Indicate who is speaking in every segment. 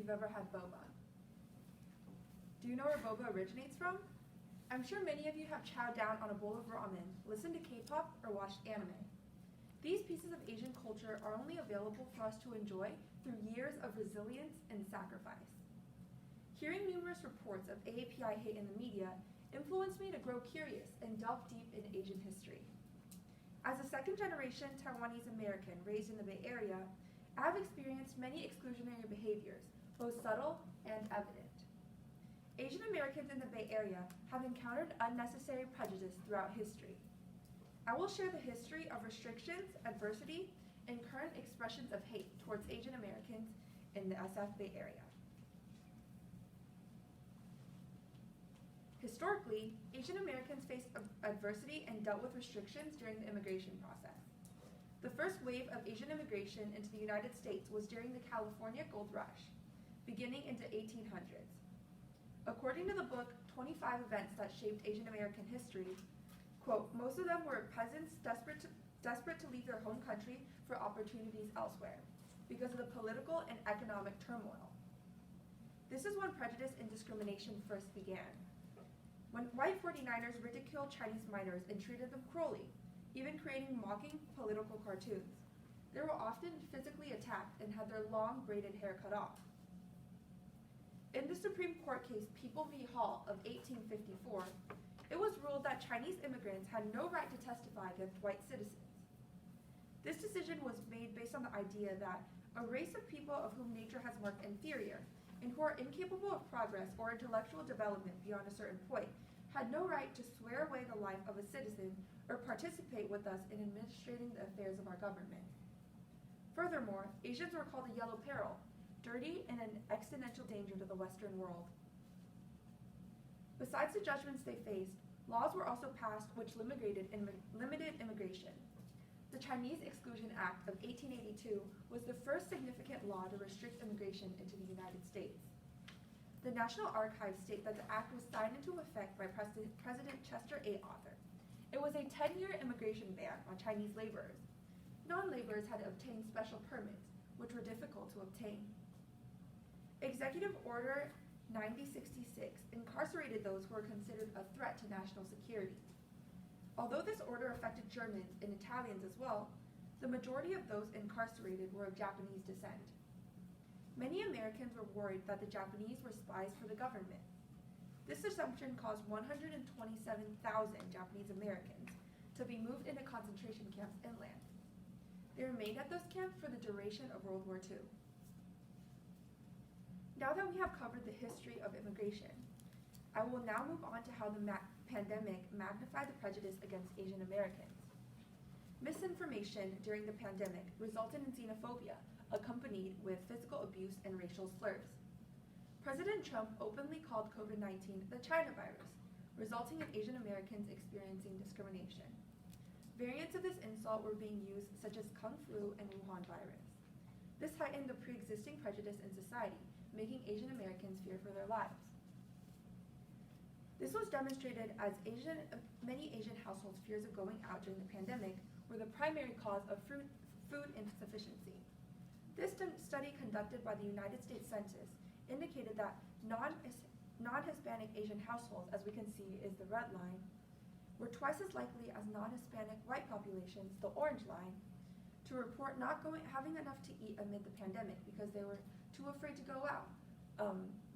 Speaker 1: you've ever had boba. Do you know where boba originates from? I'm sure many of you have chowed down on a bowl of ramen, listened to K-pop, or watched anime. These pieces of Asian culture are only available for us to enjoy through years of resilience and sacrifice. Hearing numerous reports of AAPI hate in the media influenced me to grow curious and delve deep in Asian history. As a second-generation Taiwanese American raised in the Bay Area, I have experienced many exclusionary behaviors, both subtle and evident. Asian Americans in the Bay Area have encountered unnecessary prejudice throughout history. I will share the history of restrictions, adversity, and current expressions of hate towards Asian Americans in the SF Bay Area. Historically, Asian Americans faced adversity and dealt with restrictions during the immigration process. The first wave of Asian immigration into the United States was during the California Gold Rush, beginning into 1800s. According to the book 25 Events That Shaped Asian American History, quote, most of them were peasants desperate to leave their home country for opportunities elsewhere because of the political and economic turmoil. This is when prejudice and discrimination first began. When white 49ers ridiculed Chinese miners and treated them cruelly, even creating mocking political cartoons. They were often physically attacked and had their long braided hair cut off. In the Supreme Court case People v. Hall of 1854, it was ruled that Chinese immigrants had no right to testify against white citizens. This decision was made based on the idea that a race of people of whom nature has marked inferior and who are incapable of progress or intellectual development beyond a certain point had no right to swear away the life of a citizen or participate with us in administrating the affairs of our government. Furthermore, Asians were called a yellow peril, dirty and an existential danger to the Western world. Besides the judgments they faced, laws were also passed which limited immigration. The Chinese Exclusion Act of 1882 was the first significant law to restrict immigration into the United States. The National Archives state that the act was signed into effect by President Chester A. Arthur. It was a 10-year immigration ban on Chinese laborers. Non-laborers had to obtain special permits, which were difficult to obtain. Executive Order 9066 incarcerated those who were considered a threat to national security. Although this order affected Germans and Italians as well, the majority of those incarcerated were of Japanese descent. Many Americans were worried that the Japanese were spies for the government. This assumption caused 127,000 Japanese Americans to be moved into concentration camps inland. They remained at those camps for the duration of World War II. Now that we have covered the history of immigration, I will now move on to how the pandemic magnified the prejudice against Asian Americans. Misinformation during the pandemic resulted in xenophobia, accompanied with physical abuse and racial slurs. President Trump openly called COVID-19 the China virus, resulting in Asian Americans experiencing discrimination. Variants of this insult were being used, such as Kung Flu and Wuhan virus. This heightened the pre-existing prejudice in society, making Asian Americans fear for their lives. This was demonstrated as many Asian households' fears of going out during the pandemic were the primary cause of food insufficiency. This study conducted by the United States Census indicated that non-Hispanic Asian households, as we can see is the red line, were twice as likely as non-Hispanic white populations, the orange line, to report not having enough to eat amid the pandemic because they were too afraid to go out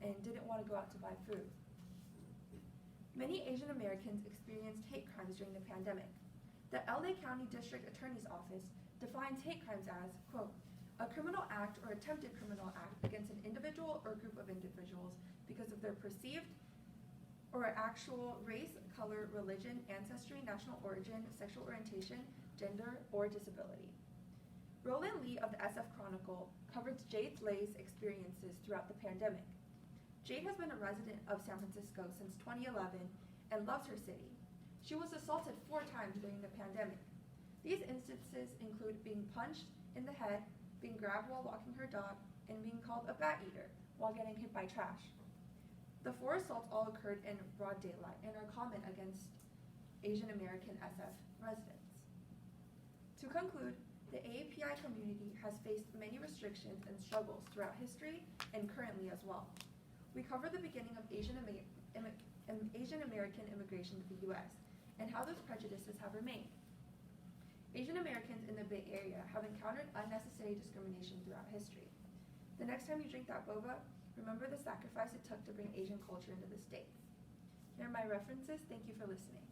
Speaker 1: and didn't want to go out to buy food. Many Asian Americans experienced hate crimes during the pandemic. The LA County District Attorney's Office defines hate crimes as, quote, a criminal act or attempted criminal act against an individual or group of individuals because of their perceived or actual race, color, religion, ancestry, national origin, sexual orientation, gender, or disability. Roland Lee of the SF Chronicle covered Jade Lay's experiences throughout the pandemic. Jade has been a resident of San Francisco since 2011 and loves her city. She was assaulted 4 times during the pandemic. These instances include being punched in the head, being grabbed while walking her dog, and being called a bat eater while getting hit by trash. The 4 assaults all occurred in broad daylight and are common against Asian American SF residents. To conclude, The AAPI community has faced many restrictions and struggles throughout history and currently as well. We cover the beginning of Asian American immigration to the U.S. and how those prejudices have remained. Asian Americans in the Bay Area have encountered unnecessary discrimination throughout history. The next time you drink that boba, remember the sacrifice it took to bring Asian culture into the States. Here are my references. Thank you for listening.